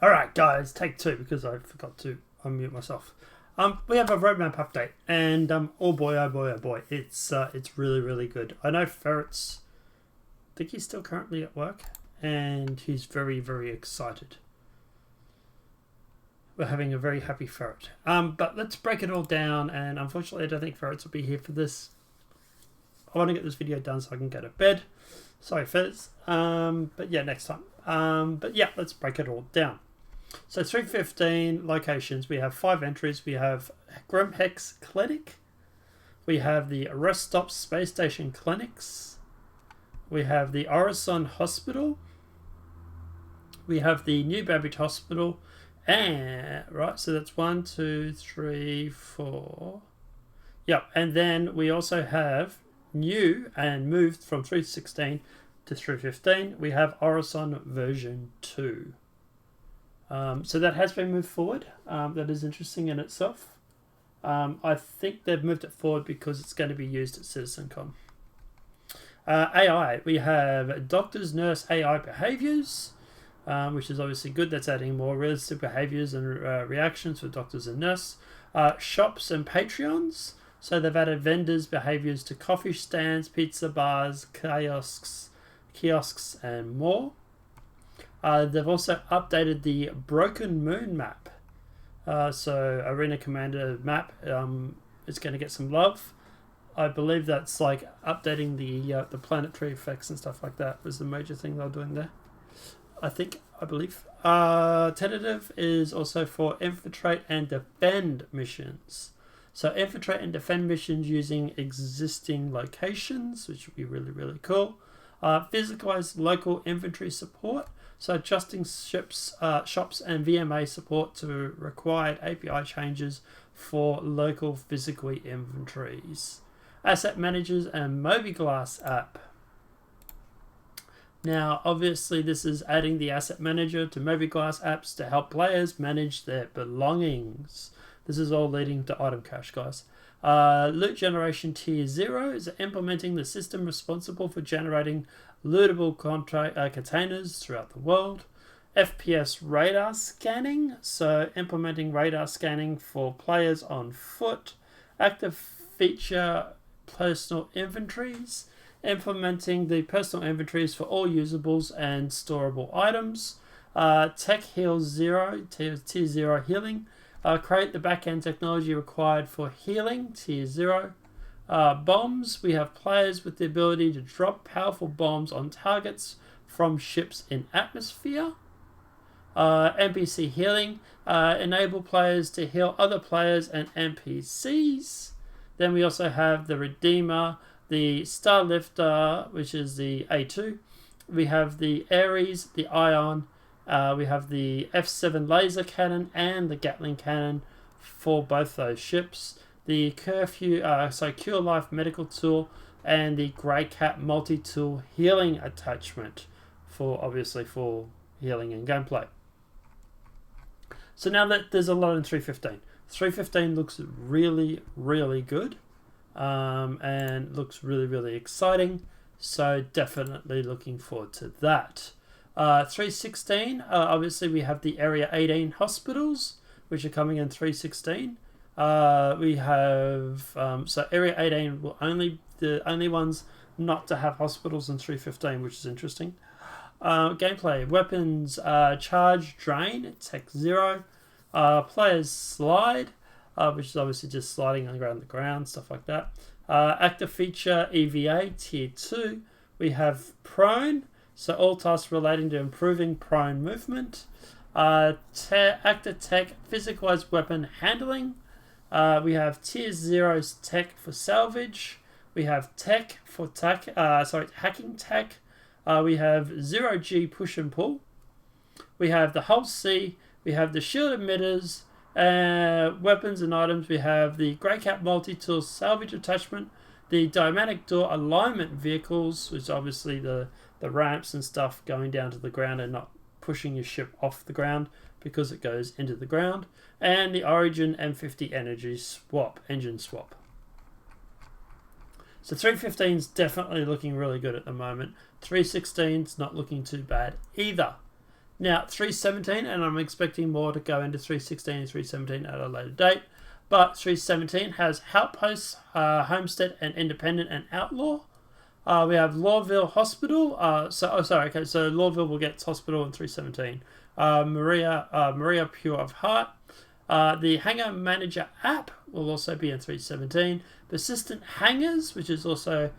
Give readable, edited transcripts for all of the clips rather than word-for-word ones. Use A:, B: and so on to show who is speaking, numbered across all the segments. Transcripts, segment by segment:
A: Alright guys, take two because I forgot to unmute myself. We have a roadmap update and oh boy, oh boy, oh boy, it's really, really good. I know Ferret's, I think he's still currently at work and he's very, very excited. We're having a very happy Ferret. But let's break it all down, and unfortunately I don't think Ferrets will be here for this. I want to get this video done so I can go to bed. Sorry Fizz. But yeah, next time. But yeah, let's break it all down. So 315 locations, we have 5 entries. We have Grimhex Clinic, we have the Rest Stop Space Station Clinics, we have the Orison Hospital, we have the New Babbage Hospital, and right, so that's 1, 2, 3, 4. Yep, and then we also have new and moved from 316 to 315. We have Orison version 2. So that has been moved forward. That is interesting in itself. I think they've moved it forward because it's going to be used at CitizenCon. AI, we have Doctors Nurse AI behaviors, which is obviously good. That's adding more realistic behaviors and reactions for doctors and nurse. Shops and Patreons. So they've added vendors' behaviors to coffee stands, pizza bars, kiosks, and more. They've also updated the Broken Moon map. So Arena Commander map is going to get some love. I believe that's like updating the planetary effects and stuff like that was the major thing they're doing there. I believe. Tentative is also for infiltrate and defend missions. So infiltrate and defend missions using existing locations, which would be really, really cool. Physicalized local inventory support. So adjusting shops and VMA support to required API changes for local physical inventories. Asset managers and Mobiglass app. Now, obviously, this is adding the asset manager to Mobiglass apps to help players manage their belongings. This is all leading to item cache, guys. Loot generation tier 0 is implementing the system responsible for generating lootable containers throughout the world. Fps Radar Scanning, so implementing radar scanning for players on foot. Active feature personal inventories, implementing the personal inventories for all usables and storable items. Tech Heal 0, tier 0 healing. Create the backend technology required for healing, tier 0. Bombs, we have players with the ability to drop powerful bombs on targets from ships in atmosphere. NPC healing, enable players to heal other players and NPCs. Then we also have the Redeemer, the Starlifter, which is the A2. We have the Ares, the Ion. We have the F7 laser cannon and the Gatling cannon for both those ships. The Cure Life medical tool and the Grey Cat multi-tool healing attachment for healing and gameplay. So now that there's a lot in 315. 315 looks really, really good and looks really, really exciting. So definitely looking forward to that. 316, obviously we have the Area 18 hospitals, which are coming in 316. We have, so Area 18 will the only ones not to have hospitals in 315, which is interesting. Gameplay, weapons, charge, drain, tech 0. Players slide, which is obviously just sliding around the ground, stuff like that. Active feature, EVA, tier 2. We have prone, so all tasks relating to improving prone movement. Active tech, physicalized weapon handling. We have tier 0's tech for salvage. We have tech for hacking tech. We have 0G push and pull. We have the Hull C. We have the shield emitters. Weapons and items. We have the Grey Cat multi-tool salvage attachment. The Dynamic Door alignment vehicles, which is obviously the ramps and stuff going down to the ground and not pushing your ship off the ground because it goes into the ground. And the Origin M50 engine swap. So 315 is definitely looking really good at the moment. 316 is not looking too bad either. Now 317, and I'm expecting more to go into 316 and 317 at a later date. But 317 has Outposts, Homestead, and Independent and Outlaw. We have Lawville Hospital. So Lawville will get Hospital in 317. Maria Pure of Heart. The Hangar Manager app will also be in 317. Persistent Hangars, which is also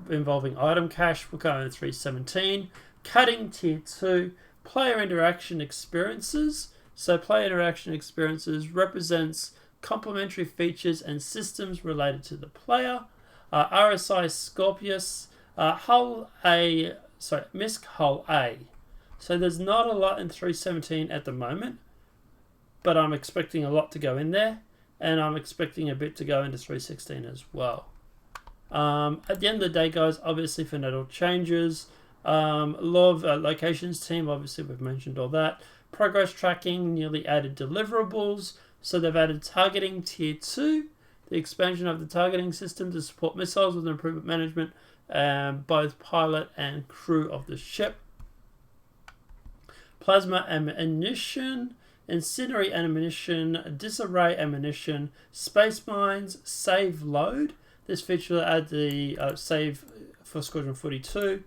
A: involving item cache, will go in 317. Cutting Tier 2. Player Interaction Experiences. So player interaction experiences represents complementary features and systems related to the player. RSI Scorpius, MISC Hull A. So there's not a lot in 317 at the moment, but I'm expecting a lot to go in there, and I'm expecting a bit to go into 316 as well. At the end of the day, guys, obviously for nettle changes, law of locations team, obviously we've mentioned all that. Progress tracking, newly added deliverables. So they've added targeting tier 2, the expansion of the targeting system to support missiles with improvement management, both pilot and crew of the ship. Plasma ammunition, incendiary ammunition, disarray ammunition, space mines, save load. This feature will add the save for Squadron 42.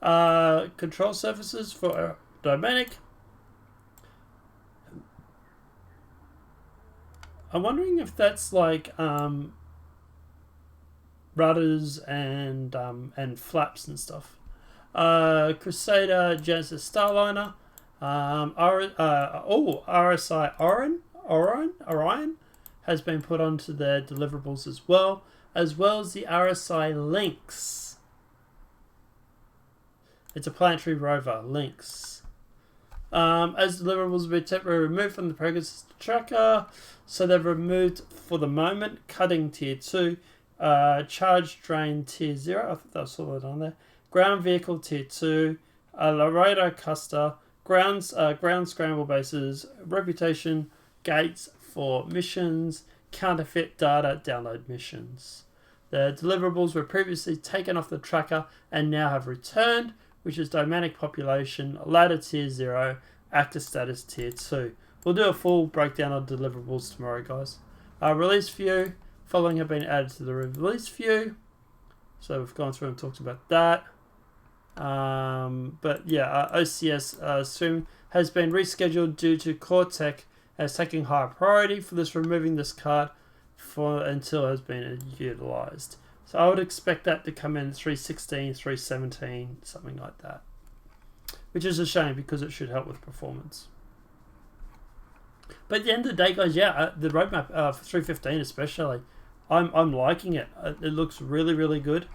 A: Control surfaces for Dominic. I'm wondering if that's like rudders and flaps and stuff. Crusader Genesis Starliner. RSI Orion has been put onto their deliverables as well as the RSI Lynx. It's a planetary rover, Lynx. As deliverables will be temporarily removed from the progress tracker, so they've removed for the moment Cutting Tier 2, Charge Drain Tier 0, I think I saw that on there, Ground Vehicle Tier 2, Laredo Custer, Ground Scramble Bases, Reputation Gates for missions, Counterfeit Data Download missions. The deliverables were previously taken off the tracker and now have returned, which is Dynamic Population, Ladder Tier 0, Active Status Tier 2. We'll do a full breakdown of deliverables tomorrow, guys. Release View, following have been added to the Release View. So we've gone through and talked about that. But yeah, OCS Swim has been rescheduled due to Core Tech as taking higher priority for this, removing this card until it has been utilized. So I would expect that to come in 316, 317, something like that. Which is a shame because it should help with performance. But at the end of the day, guys, yeah, the roadmap for 315 especially, I'm liking it. It looks really, really good.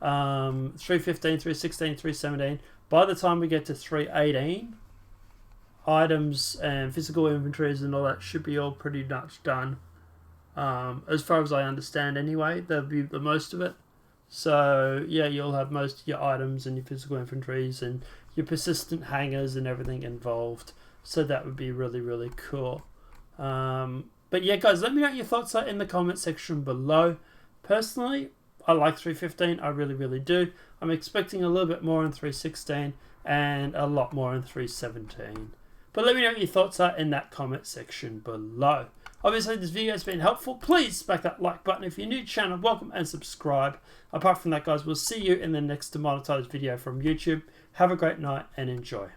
A: 315, 316, 317. By the time we get to 318, items and physical inventories and all that should be all pretty much done. As far as I understand anyway, that'll be the most of it. So yeah, you'll have most of your items and your physical inventories and your persistent hangars and everything involved. So that would be really, really cool. But yeah, guys, let me know what your thoughts are in the comment section below. Personally, I like 315. I really, really do. I'm expecting a little bit more in 316 and a lot more in 317. But let me know what your thoughts are in that comment section below. Obviously, this video has been helpful. Please smack that like button. If you're new to the channel, welcome and subscribe. Apart from that, guys, we'll see you in the next demonetized video from YouTube. Have a great night and enjoy.